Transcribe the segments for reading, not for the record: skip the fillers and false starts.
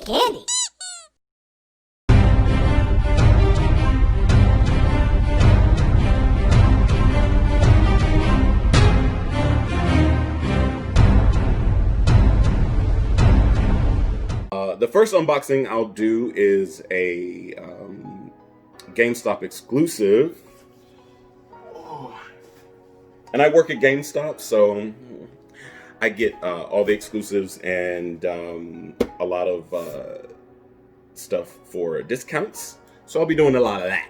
candy. The first unboxing I'll do is a GameStop exclusive. And I work at GameStop, so I get all the exclusives and a lot of stuff for discounts. So I'll be doing a lot of that.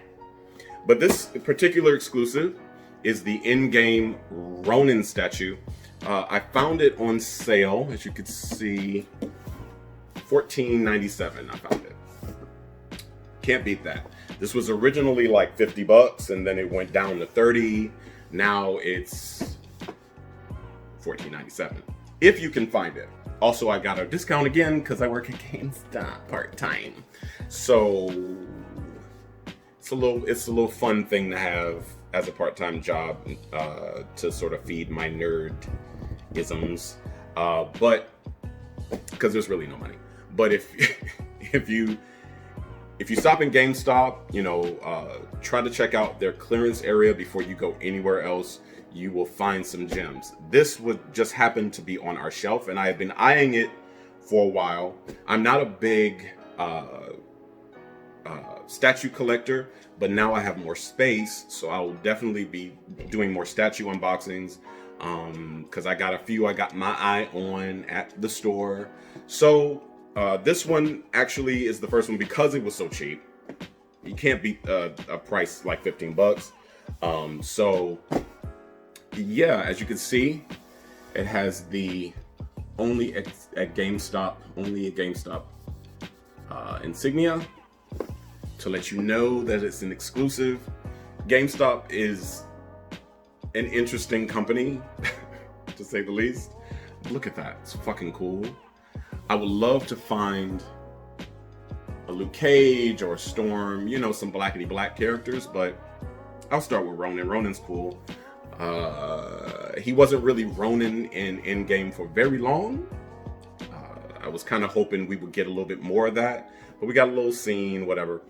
But this particular exclusive is the in-game Ronin statue. I found it on sale, as you can see, $14.97. I found it. Can't beat that. This was originally like 50 bucks and then it went down to 30. Now it's $14.97 if you can find it. Also, I got a discount again because I work at GameStop part-time. So it's a little fun thing to have as a part-time job to sort of feed my nerd-isms. But because there's really no money. But if you stop in GameStop, you know, try to check out their clearance area before you go anywhere else. You will find some gems. This would just happen to be on our shelf, and I have been eyeing it for a while. I'm not a big statue collector, but now I have more space, so I will definitely be doing more statue unboxings. Because I got a few I got my eye on at the store. So this one actually is the first one because it was so cheap. You can't beat a price like 15 bucks. So yeah, as you can see, it has the only at GameStop insignia to let you know that it's an exclusive. GameStop is an interesting company, to say the least. Look at that, it's fucking cool. I would love to find a Luke Cage or a Storm, you know, some blackety black characters, but I'll start with Ronin. Ronin's cool. He wasn't really Ronin in Endgame for very long. I was kind of hoping we would get a little bit more of that, but we got a little scene, whatever.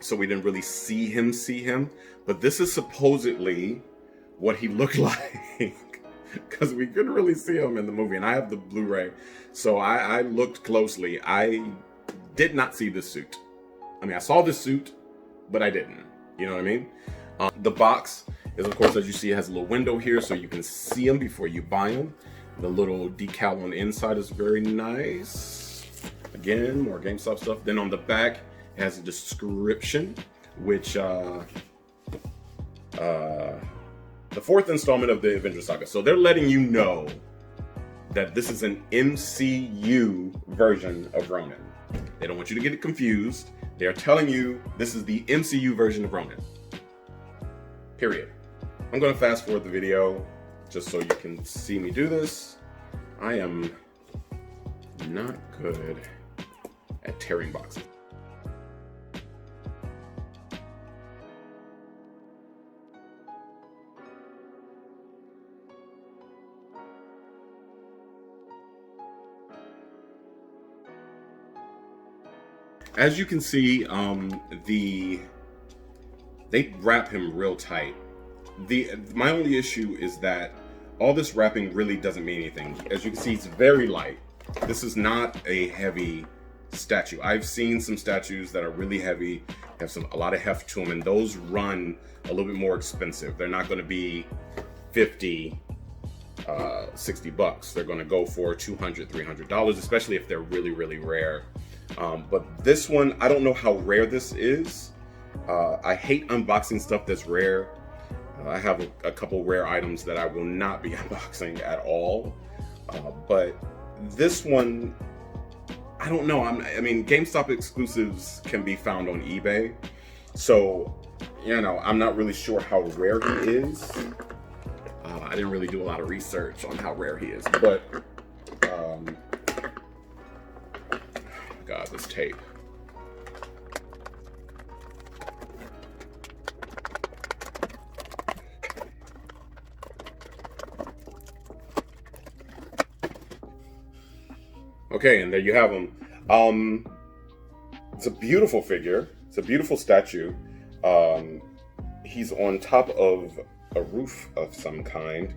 So we didn't really see him, but this is supposedly what he looked like, because we couldn't really see him in the movie, and I have the Blu-ray, so I looked closely. I did not see this suit. I mean, I saw this suit, but I didn't. You know what I mean? The box is, of course, as you see, it has a little window here, so you can see them before you buy them. The little decal on the inside is very nice. Again, more GameStop stuff. Then on the back, it has a description, which the fourth installment of the Avengers Saga. So they're letting you know that this is an MCU version of Ronin. They don't want you to get it confused. They are telling you this is the MCU version of Ronin. Period. I'm going to fast forward the video just so you can see me do this. I am not good at tearing boxes. As you can see, they wrap him real tight. My only issue is that all this wrapping really doesn't mean anything. As you can see, it's very light. This is not a heavy statue. I've seen some statues that are really heavy, have a lot of heft to them, and those run a little bit more expensive. They're not going to be 50, 60 bucks. They're going to go for $200, $300, especially if they're really, really rare. But this one, I don't know how rare this is. I hate unboxing stuff that's rare. I have a couple rare items that I will not be unboxing at all. But this one, I don't know. I mean, GameStop exclusives can be found on eBay. So, you know, I'm not really sure how rare he is. I didn't really do a lot of research on how rare he is. But, God, this tape. Okay, and there you have them. It's a beautiful figure. It's a beautiful statue. He's on top of a roof of some kind,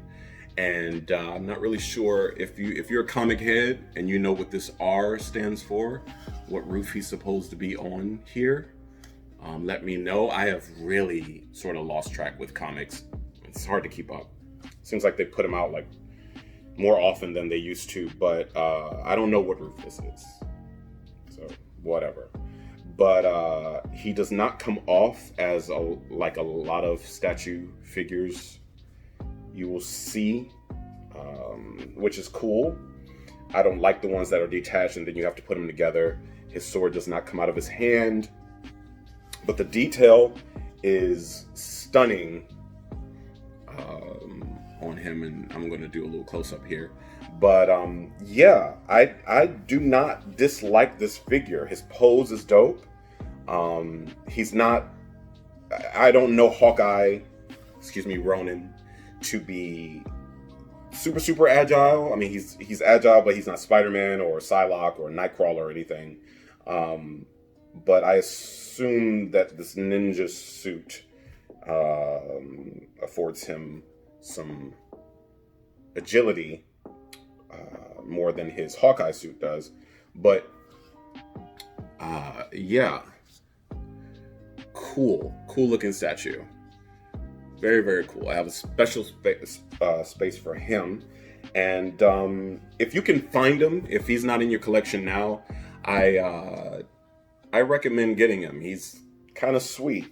and I'm not really sure if you're a comic head and you know what this R stands for, what roof he's supposed to be on here. Let me know. I have really sort of lost track with comics. It's hard to keep up. Seems like they put them out like more often than they used to, but I don't know what roof this is. So whatever. But he does not come off as like a lot of statue figures you will see, which is cool. I don't like the ones that are detached and then you have to put them together. His sword does not come out of his hand, but the detail is stunning on him, and I'm going to do a little close-up here. But yeah, I do not dislike this figure. His pose is dope. He's not, I don't know Ronin, to be super agile. I mean, he's agile, but he's not Spider-Man or Psylocke or Nightcrawler or anything. But I assume that this ninja suit affords him some agility more than his Hawkeye suit does. But yeah, cool looking statue. Very cool. I have a special space for him, and if you can find him, if he's not in your collection now, I recommend getting him. He's kind of sweet.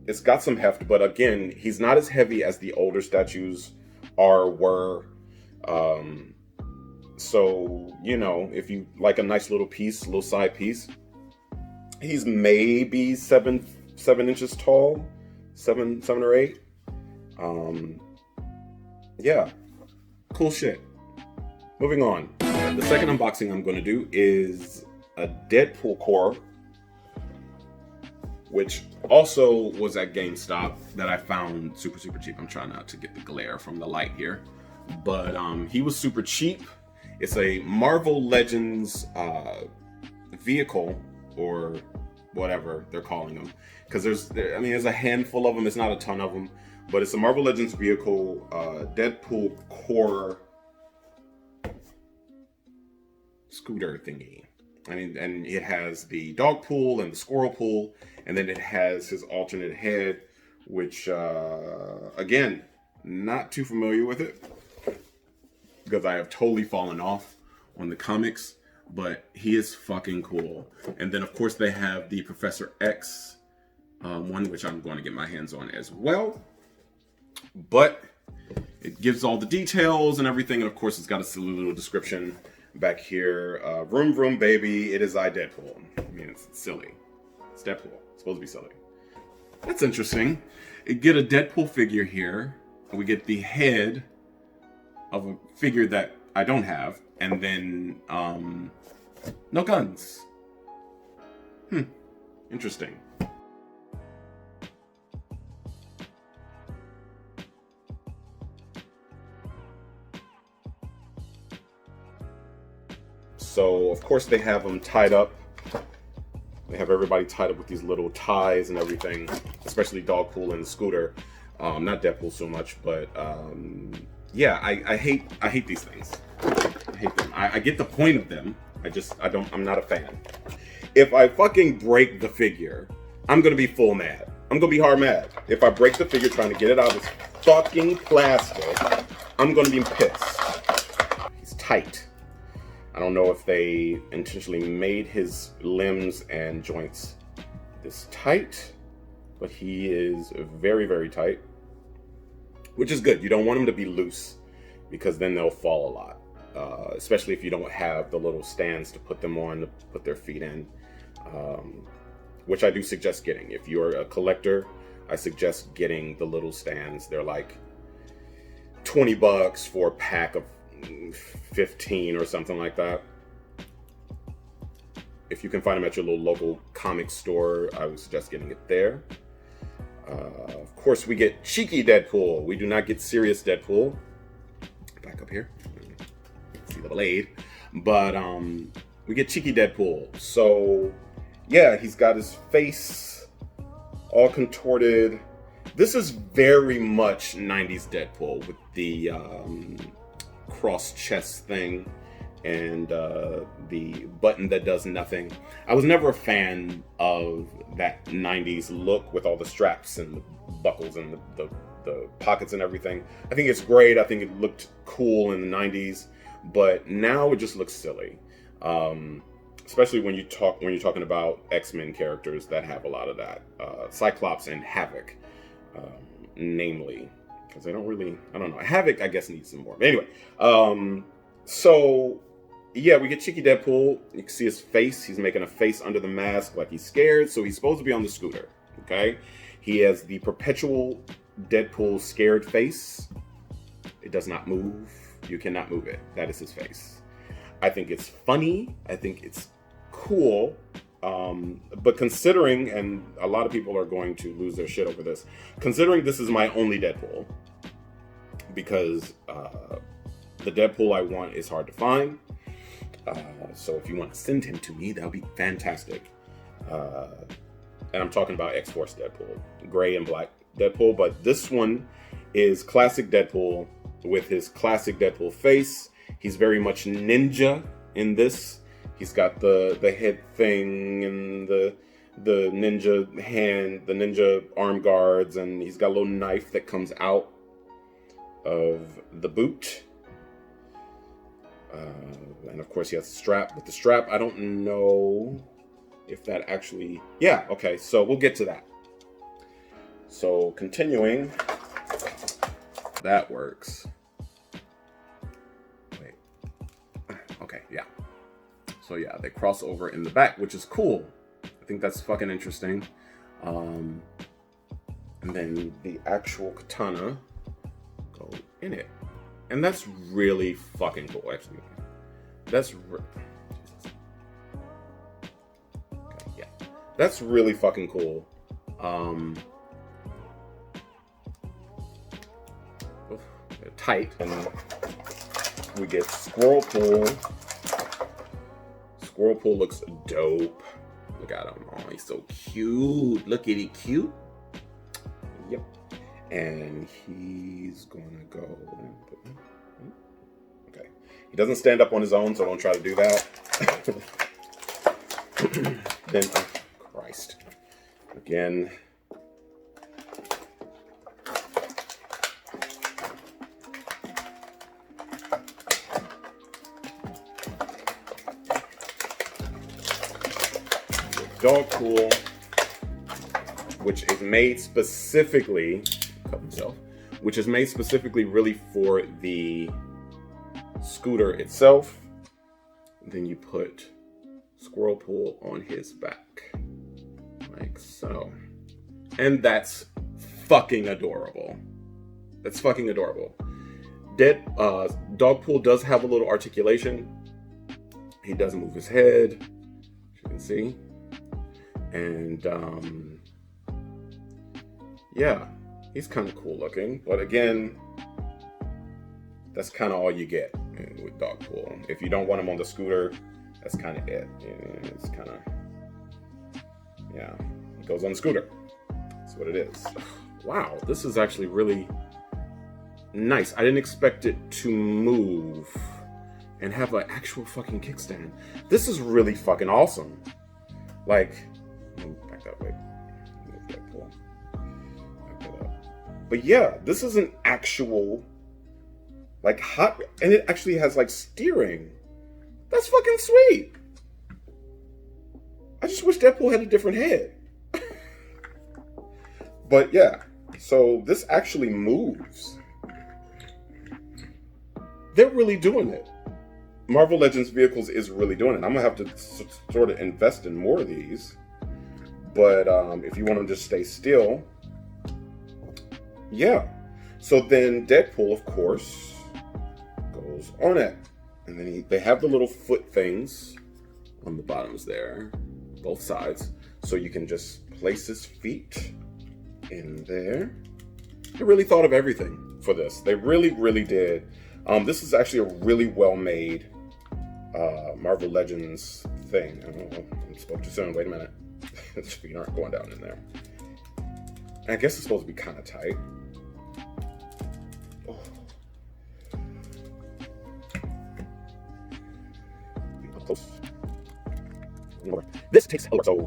It's got some heft, but again, he's not as heavy as the older statues were. So, you know, if you like a nice little piece, little side piece, he's maybe 7 inches tall, seven or 8. Yeah, cool shit. Moving on. The second unboxing I'm going to do is a Deadpool core, which also was at GameStop, that I found super cheap. I'm trying not to get the glare from the light here, but he was super cheap. It's a Marvel Legends vehicle, or whatever they're calling them, because there's a handful of them. It's not a ton of them, but it's a Marvel Legends vehicle, Deadpool core scooter thingy. And it has the dog pool and the squirrel pool, and then it has his alternate head, which again, not too familiar with it because I have totally fallen off on the comics, but he is fucking cool. And then of course they have the Professor X one, which I'm going to get my hands on as well. But it gives all the details and everything, and of course it's got a silly little description back here. Vroom vroom baby, it is I Deadpool. I mean, it's silly. It's Deadpool. It's supposed to be silly. That's interesting. We get a Deadpool figure here. We get the head of a figure that I don't have, and then no guns. Interesting. So, of course, they have them tied up. They have everybody tied up with these little ties and everything, especially Dogpool and the Scooter. Not Deadpool so much, but yeah, I hate these things. I hate them. I get the point of them. I'm not a fan. If I fucking break the figure, I'm gonna be full mad. I'm gonna be hard mad. If I break the figure trying to get it out of this fucking plastic, I'm gonna be pissed. He's tight. I don't know if they intentionally made his limbs and joints this tight, but he is very tight, which is good. You don't want him to be loose because then they'll fall a lot, especially if you don't have the little stands to put them on, to put their feet in, which I do suggest getting. If you're a collector, I suggest getting the little stands. They're like $20 for a pack of 15 or something like that. If you can find them at your little local comic store, I would suggest getting it there. Of course, we get cheeky Deadpool. We do not get serious Deadpool. Back up here. See the blade. But we get cheeky Deadpool. So, yeah, he's got his face all contorted. This is very much 90s Deadpool with the cross chest thing and the button that does nothing. I was never a fan of that 90s look with all the straps and the buckles and the pockets and everything. I think it's great. I think it looked cool in the 90s, but now it just looks silly. Especially when you're talking about X-Men characters that have a lot of that. Cyclops and Havoc, namely. Because they don't really, I don't know. Havoc, I guess, needs some more. But anyway, so, yeah, we get cheeky Deadpool. You can see his face. He's making a face under the mask like he's scared. So he's supposed to be on the scooter, okay? He has the perpetual Deadpool scared face. It does not move. You cannot move it. That is his face. I think it's funny. I think it's cool. But considering, and a lot of people are going to lose their shit over this, considering this is my only Deadpool, because the Deadpool I want is hard to find. So if you want to send him to me, that would be fantastic. And I'm talking about X-Force Deadpool, gray and black Deadpool, but this one is classic Deadpool with his classic Deadpool face. He's very much ninja in this. He's got the head thing and the ninja hand, the ninja arm guards, and he's got a little knife that comes out of the boot. And of course he has a strap. With the strap, I don't know if that actually... Yeah, okay, so we'll get to that. So continuing, that works. Wait. Okay, yeah. So yeah, they cross over in the back, which is cool. I think that's fucking interesting. And then the actual katana go in it. And that's really fucking cool, actually. That's okay, yeah. That's really fucking cool. Tight. And we get Squirrel Pool. Squirrel Pool looks dope. Look at him. Oh, he's so cute. Look at he cute. Yep. And he's gonna go. Okay. He doesn't stand up on his own, so don't try to do that. Then, oh, Christ. Again. Dog Pool, which is made specifically, which is made specifically really for the scooter itself. And then you put Squirrel Pool on his back, like so. And that's fucking adorable. That's fucking adorable. Dog Pool does have a little articulation. He doesn't move his head, as you can see. And, yeah, he's kind of cool looking. But again, that's kind of all you get with Dogpool. If you don't want him on the scooter, that's kind of it. It's kind of, yeah, he goes on the scooter. That's what it is. Wow, this is actually really nice. I didn't expect it to move and have an actual fucking kickstand. This is really fucking awesome. Like... back that way. Move that pull. Back that up. But yeah, this is an actual, like, hot, and it actually has like steering. That's fucking sweet. I just wish Deadpool had a different head. But yeah, so this actually moves. They're really doing it. Marvel Legends Vehicles is really doing it. I'm gonna have to sort of invest in more of these. But if you want to just stay still, yeah. So then Deadpool, of course, goes on it. And then they have the little foot things on the bottoms there, both sides. So you can just place his feet in there. They really thought of everything for this. They really, really did. This is actually a really well-made Marvel Legends thing. I spoke too soon. Wait a minute. Feet aren't going down in there. I guess it's supposed to be kind of tight. Oh. Close. This takes hell so.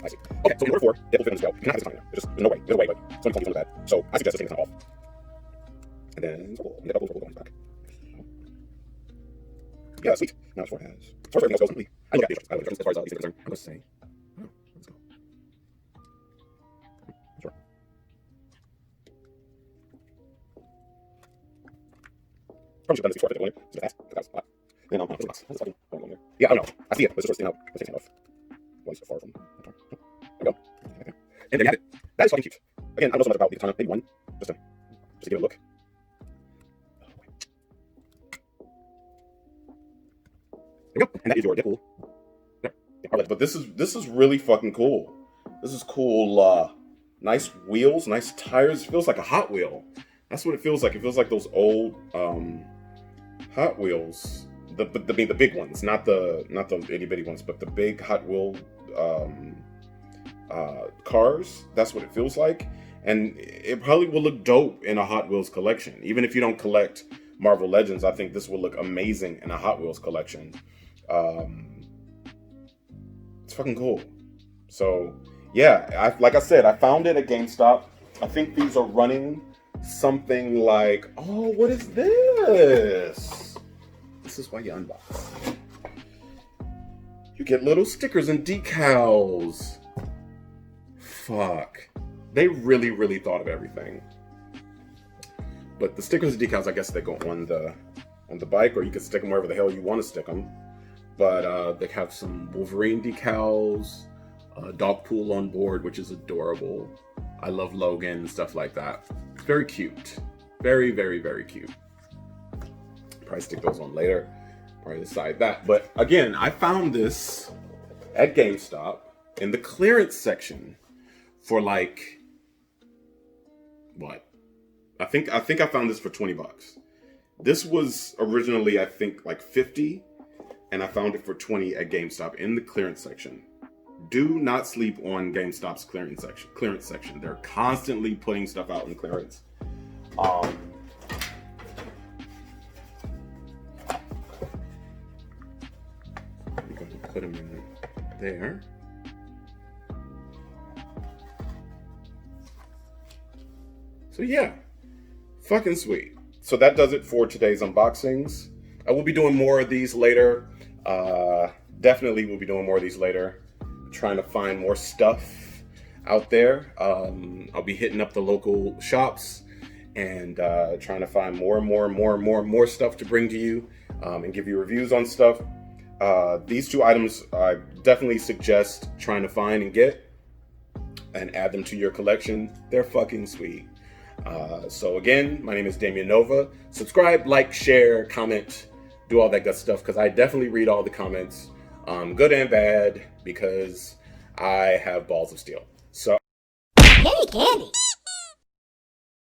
I see. Okay, so in order for Deadpool film to go, you cannot have this time now. There's no way. There's no way, but somebody told me something bad. So I suggest this thing is kind of off. And then the double going back. Yeah, sweet. Now as far as everything else goes, I look at the instructions. I look at the instructions as far as these things are concerned. I'm going to say, oh, let's go. Sure. Probably should have done this before I did it. It's fast. That's a lot. Then I'll put the box. Yeah, I don't know. I see it. But it's just sort of sticking out. Let's take it off. One so far from the top. There we go. Okay. And there you have it. That is fucking cute. Again, I don't know so much about the katana. Maybe one. Just to give it a look. There we go. And that is your Deadpool. There. Yeah, but this is really fucking cool. This is cool. Nice wheels, nice tires. It feels like a Hot Wheel. That's what it feels like. It feels like those old Hot Wheels. The big ones, not the itty bitty ones, but the big Hot Wheel cars. That's what it feels like, and it probably will look dope in a Hot Wheels collection. Even if you don't collect Marvel Legends, I think this will look amazing in a Hot Wheels collection. It's fucking cool. So yeah, like I said, I found it at GameStop. I think these are running something like, oh, what is this? This is why you unbox. You get little stickers and decals. Fuck. They really, really thought of everything. But the stickers and decals, I guess they go on the bike, or you can stick them wherever the hell you want to stick them. But they have some Wolverine decals, Deadpool on board, which is adorable. I love Logan and stuff like that. It's very cute. Very, very, very cute. Probably stick those on later. Probably decide that. But again, I found this at GameStop in the clearance section for like, what? I think I found this for $20. This was originally, I think, like 50, and I found it for 20 at GameStop in the clearance section. Do not sleep on GameStop's clearance section. They're constantly putting stuff out in clearance. I'm going to put them in there. So yeah, fucking sweet. So that does it for today's unboxings. I will be doing more of these later. Definitely will be doing more of these later. Trying to find more stuff out there. I'll be hitting up the local shops and trying to find more stuff to bring to you and give you reviews on stuff. These two items I definitely suggest trying to find and get and add them to your collection. They're fucking sweet. So again, my name is Damian Nova. Subscribe, like, share, comment, do all that good stuff, because I definitely read all the comments, good and bad, because I have balls of steel. So, Candy.